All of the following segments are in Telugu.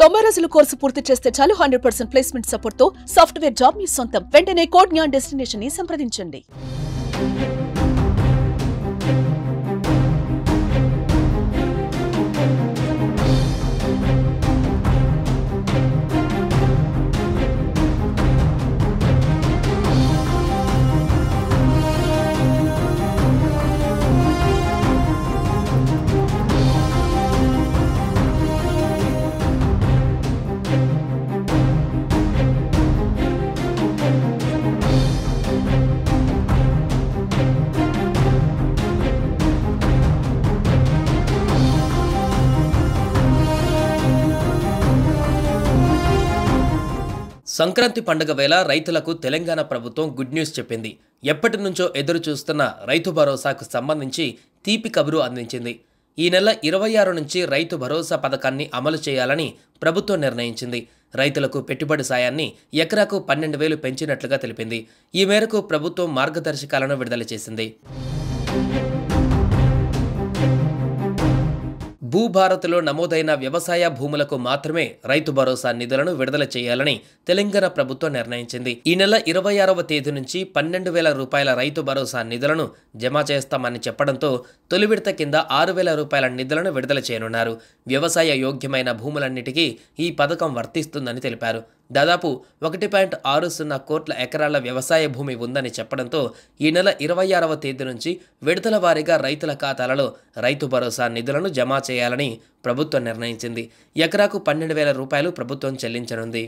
90 రోజుల కోర్సు పూర్తి చేస్తే చాలు 100% ప్లేస్మెంట్ సపోర్ట్ తో సాఫ్ట్వేర్ జాబ్ మీ సొంతం. వెంటనే కోడ్ జ్ఞాన్ డెస్టినేషన్ ని సంప్రదించండి. సంక్రాంతి పండుగ వేళ రైతులకు తెలంగాణ ప్రభుత్వం గుడ్ న్యూస్ చెప్పింది. ఎప్పటి నుంచో ఎదురు చూస్తున్న రైతు భరోసాకు సంబంధించి తీపి కబురు అందించింది. ఈ నెల 26 నుంచి రైతు భరోసా పథకాన్ని అమలు చేయాలని ప్రభుత్వం నిర్ణయించింది. రైతులకు పెట్టుబడి సాయాన్ని ఎకరాకు 12,000 పెంచినట్లుగా తెలిపింది. ఈ మేరకు ప్రభుత్వం మార్గదర్శకాలను విడుదల చేసింది. భూభారత్లో నమోదైన వ్యవసాయ భూములకు మాత్రమే రైతు భరోసా నిధులను విడుదల చేయాలని తెలంగాణ ప్రభుత్వం నిర్ణయించింది. ఈ నెల 26వ తేదీ నుంచి 12,000 రూపాయల రైతు భరోసా నిధులను జమ చేస్తామని చెప్పడంతో తొలి విడత కింద 6,000 రూపాయల నిధులను విడుదల చేయనున్నారు. వ్యవసాయ యోగ్యమైన భూములన్నిటికీ ఈ పథకం వర్తిస్తుందని తెలిపారు. దాదాపు 1.60 కోట్ల ఎకరాల వ్యవసాయ భూమి ఉందని చెప్పడంతో ఈ నెల 26వ తేదీ నుంచి విడతల వారీగా రైతుల ఖాతాలలో రైతు భరోసా నిధులను జమ చేయాలని ప్రభుత్వం నిర్ణయించింది. ఎకరాకు 12,000 రూపాయలు ప్రభుత్వం చెల్లించనుంది.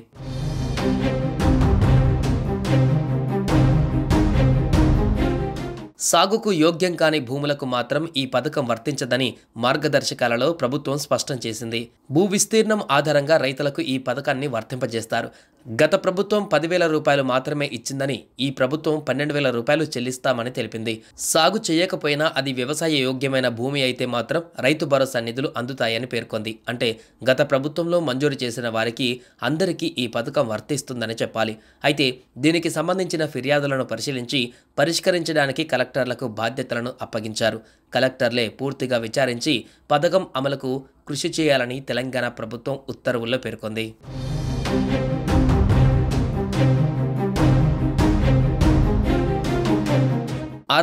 సాగుకు యోగ్యం కాని భూములకు మాత్రం ఈ పథకం వర్తించదని మార్గదర్శకాలలో ప్రభుత్వం స్పష్టం చేసింది. భూ విస్తీర్ణం ఆధారంగా రైతులకు ఈ పథకాన్ని వర్తింపజేస్తారు. గత ప్రభుత్వం 10,000 రూపాయలు మాత్రమే ఇచ్చిందని ఈ ప్రభుత్వం 12,000 రూపాయలు చెల్లిస్తామని తెలిపింది. సాగు చేయకపోయినా అది వ్యవసాయ యోగ్యమైన భూమి అయితే మాత్రం రైతు భరోసా నిధులు అందుతాయని పేర్కొంది. అంటే గత ప్రభుత్వంలో మంజూరు చేసిన వారికి అందరికీ ఈ పథకం వర్తిస్తుందని చెప్పాలి. అయితే దీనికి సంబంధించిన ఫిర్యాదులను పరిశీలించి పరిష్కరించడానికి కలెక్టర్లకు బాధ్యతలను అప్పగించారు. కలెక్టర్లే పూర్తిగా విచారించి పథకం అమలుకు కృషి చేయాలని తెలంగాణ ప్రభుత్వం ఉత్తర్వుల్లో పేర్కొంది.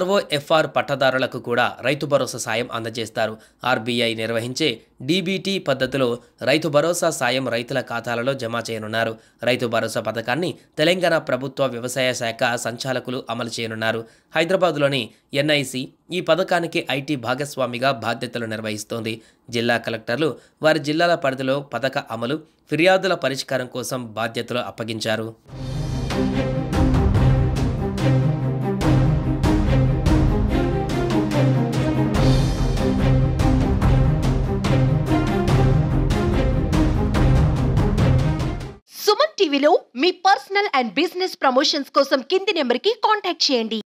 ROFR పట్టదారులకు కూడా రైతు భరోసా సాయం అందజేస్తారు. RBI నిర్వహించే DBT పద్ధతిలో రైతు భరోసా సాయం రైతుల ఖాతాలలో జమ చేయనున్నారు. రైతు భరోసా పథకాన్ని తెలంగాణ ప్రభుత్వ వ్యవసాయ శాఖ సంచాలకులు అమలు చేయనున్నారు. హైదరాబాద్లోని NIC ఈ పథకానికి IT భాగస్వామిగా బాధ్యతలు నిర్వహిస్తోంది. జిల్లా కలెక్టర్లు వారి జిల్లాల పరిధిలో పథక అమలు, ఫిర్యాదుల పరిష్కారం కోసం బాధ్యతలు అప్పగించారు. సుమన్ టీవీలో మీ పర్సనల్ అండ్ బిజినెస్ ప్రమోషన్స్ కోసం కింది నెంబర్కి కాంటాక్ట్ చేయండి.